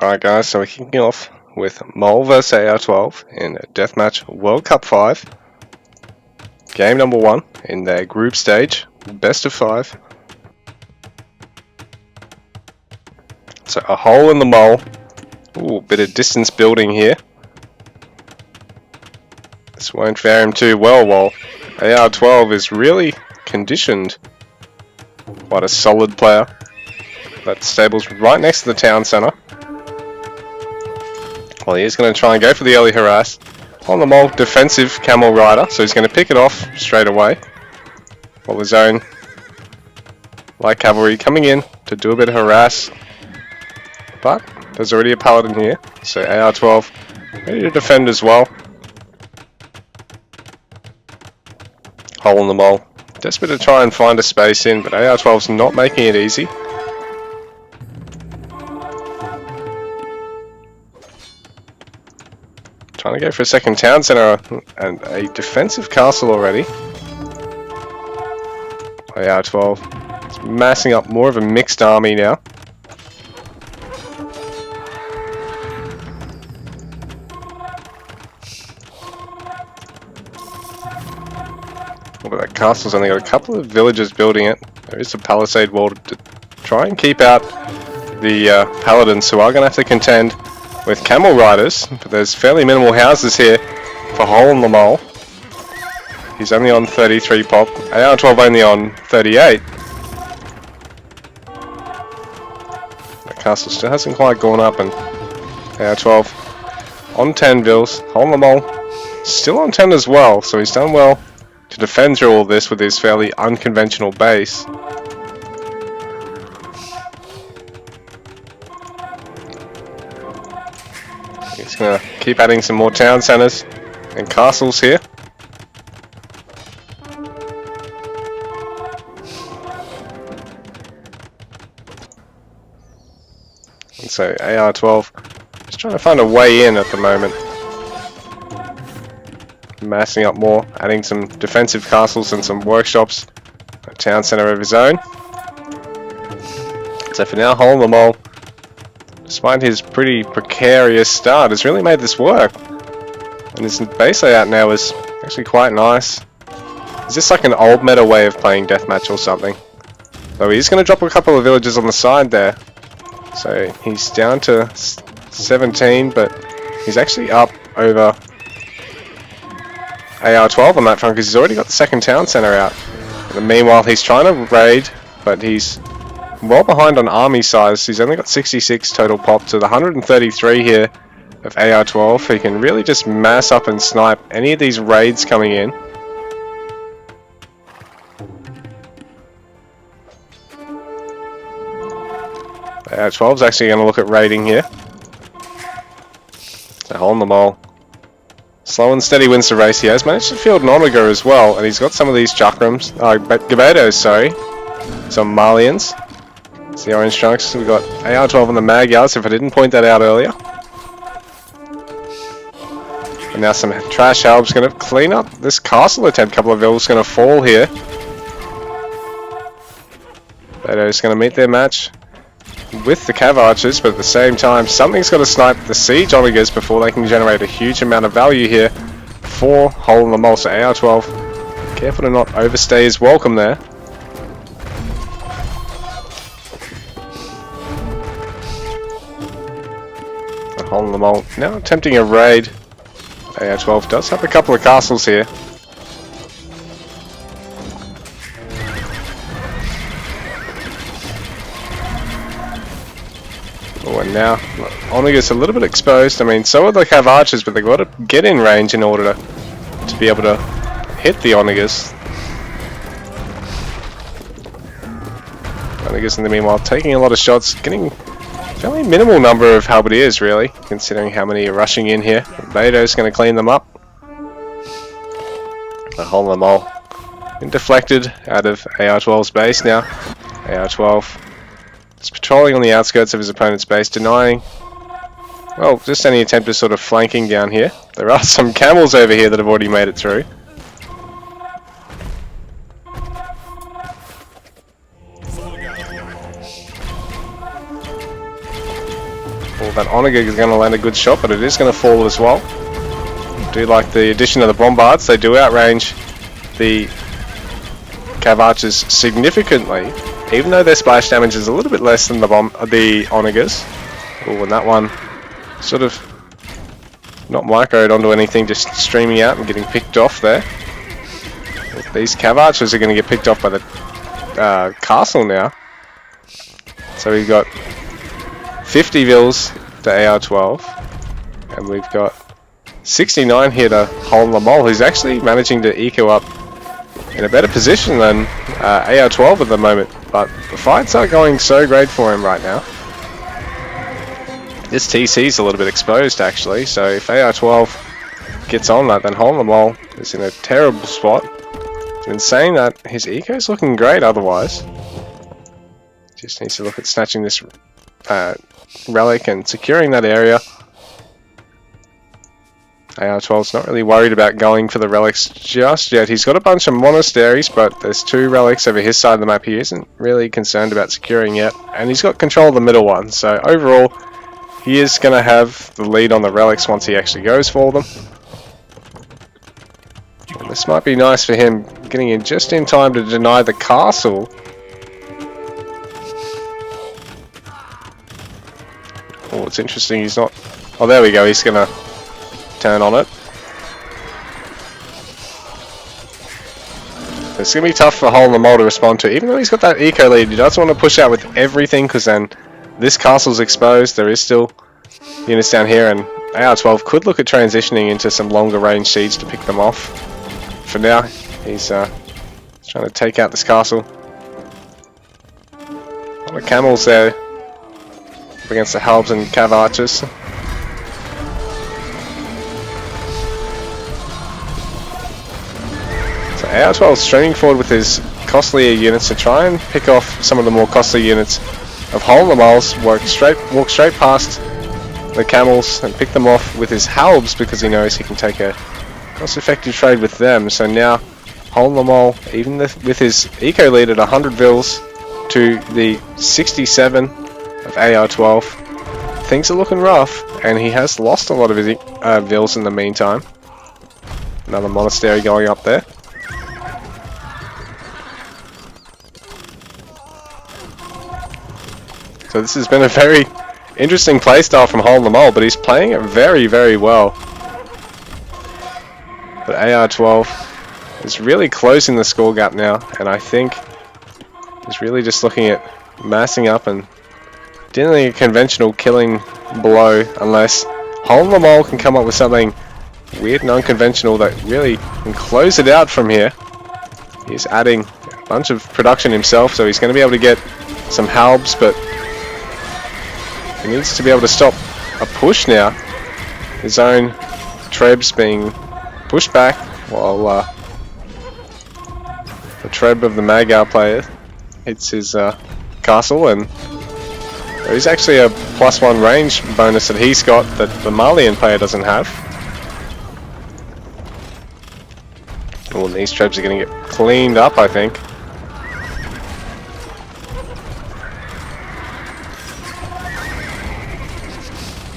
Alright guys, so we're kicking off with Mole vs AR12 in Deathmatch World Cup 5. Game number 1 in their group stage, best of 5. So a hole in the Mole. Ooh, bit of distance building here. This won't fare him too well while AR12 is really conditioned. Quite a solid player. That stable's right next to the town centre. Well, he is going to try and go for the early harass. On the Mole, defensive Camel Rider, so he's going to pick it off straight away. While the zone, light cavalry coming in to do a bit of harass. But there's already a paladin here, so AR12 ready to defend as well. Hole in the Mole. Desperate to try and find a space in, but AR12's not making it easy. Trying to go for a second town centre and a defensive castle already. AR12 is massing up more of a mixed army now. But that castle's only got a couple of villagers building it. There is a palisade wall to try and keep out the paladins, who are going to have to contend with camel riders, but there's fairly minimal houses here for Hole in the Mole. He's only on 33 pop, AR12 only on 38. The castle still hasn't quite gone up, and AR12 on 10 bills. Hole in the Mole still on 10 as well, so he's done well to defend through all this with his fairly unconventional base. He's going to keep adding some more town centres and castles here. And so AR12 is trying to find a way in at the moment. Massing up more, adding some defensive castles and some workshops. A town centre of his own. So for now, Hole in the Mole, despite his pretty precarious start, has really made this work. And his base layout now is actually quite nice. Is this like an old meta way of playing Deathmatch or something? Though he's going to drop a couple of villages on the side there. So he's down to 17, but he's actually up over AR12 on that front because he's already got the second town centre out. And meanwhile, he's trying to raid, but he's well behind on army size. He's only got 66 total pop to the 133 here of AR12. He can really just mass up and snipe any of these raids coming in. AR12's actually going to look at raiding here. So Hole in the Mole. Slow and steady wins the race. He has managed to field an Omega as well, and he's got some of these Chakrams, Gabetos, sorry, some Malians. It's the orange trunks. We've got AR12 on the Magyars, if I didn't point that out earlier. And now some trash help's going to clean up this castle attempt. A couple of vills going to fall here. Gabetos going to meet their match with the Cav Archers, but at the same time, something's got to snipe the Siege Omegas before they can generate a huge amount of value here for Hole in the Mole. So AR12, careful to not overstay his welcome there. Hole in the Mole now attempting a raid. AR12 does have a couple of castles here. Oh, and now Omega's a little bit exposed. I mean, so are the Cav Archers, but they've got to get in range in order to be able to hit the Omegas. Omegas in the meanwhile taking a lot of shots, getting fairly minimal number of halberdiers really, considering how many are rushing in here. Beto's going to clean them up. The Hole in the Mole been deflected out of AR12's base now. AR12 is patrolling on the outskirts of his opponent's base, denying, well, just any attempt of sort of flanking down here. There are some camels over here that have already made it through. Well, that Onager is going to land a good shot, but it is going to fall as well. I do like the addition of the bombards. They do outrange the Cav Archers significantly, even though their splash damage is a little bit less than the Onagers. Oh, and that one sort of not microed onto anything, just streaming out and getting picked off there. These Cav Archers are going to get picked off by the castle now. So we've got 50 Vils to AR12, and we've got 69 here to Hole in the Mole, who's actually managing to eco up in a better position than AR12 at the moment. But the fights aren't going so great for him right now. This TC is a little bit exposed actually, so if AR12 gets on that, then Hole in the Mole is in a terrible spot. In saying that, his eco is looking great otherwise. Just needs to look at snatching this relic and securing that area. AR12's not really worried about going for the relics just yet. He's got a bunch of monasteries, but there's 2 relics over his side of the map he isn't really concerned about securing yet. And he's got control of the middle one, so overall he is going to have the lead on the relics once he actually goes for them. And this might be nice for him, getting in just in time to deny the castle. Oh, it's interesting, he's not... Oh, there we go, he's going to turn on it. It's going to be tough for Hole in the Mole to respond to. Even though he's got that eco lead, he doesn't want to push out with everything, because then this castle's exposed. There is still units down here, and AR12 could look at transitioning into some longer range siege to pick them off. For now, he's trying to take out this castle. A lot of camels there up against the halbs and Cav Archers. So AR12 streaming forward with his costlier units to try and pick off some of the more costly units of Hole in the Moles. Walk straight past the camels and pick them off with his halbs, because he knows he can take a cost-effective trade with them. So now Hole in the Mole, even with his eco lead at 100 Vils to the 67 of AR12, things are looking rough, and he has lost a lot of his Vils in the meantime. Another monastery going up there. So this has been a very interesting playstyle from Hole in the Mole, but he's playing it very, very well. But AR12 is really closing the score gap now, and I think he's really just looking at massing up and dealing a conventional killing blow, unless Hole in the Mole can come up with something weird and unconventional that really can close it out from here. He's adding a bunch of production himself, so he's going to be able to get some halbs, but he needs to be able to stop a push now. His own Treb's being pushed back, while the Treb of the Magyar player hits his castle, and there is actually a +1 range bonus that he's got that the Malian player doesn't have. Oh, and these Trebs are going to get cleaned up, I think.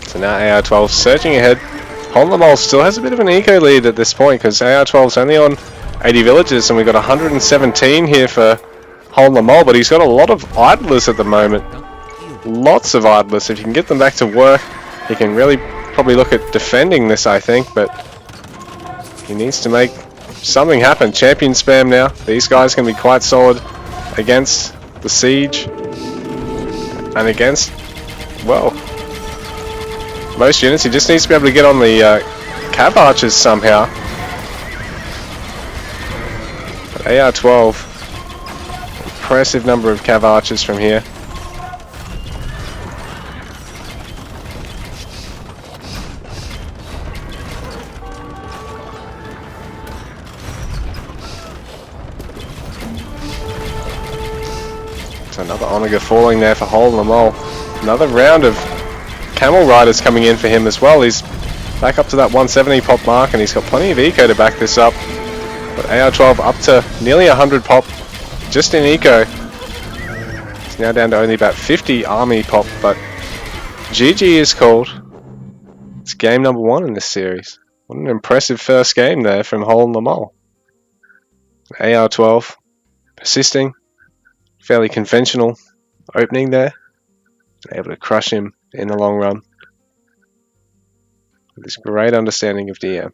So now AR12 surging ahead. Hole in the Mole still has a bit of an eco lead at this point, because AR12's only on 80 villages, and we've got 117 here for Hole in the Mole, but he's got a lot of idlers at the moment. Lots of idlers. If you can get them back to work, he can really probably look at defending this, I think, but he needs to make something happen. Champion spam now. These guys can be quite solid against the siege and against, well, most units. He just needs to be able to get on the Cav Archers somehow. But AR12, impressive number of Cav Archers from here. So another Onager falling there for Hole in the Mole. Another round of Camel Riders coming in for him as well. He's back up to that 170 pop mark, and he's got plenty of eco to back this up. But AR12 up to nearly 100 pop just in eco. He's now down to only about 50 army pop, but GG is called. It's game number 1 in this series. What an impressive first game there from Hole in the Mole. AR12, persisting, fairly conventional opening there. Able to crush him in the long run. With this great understanding of DM.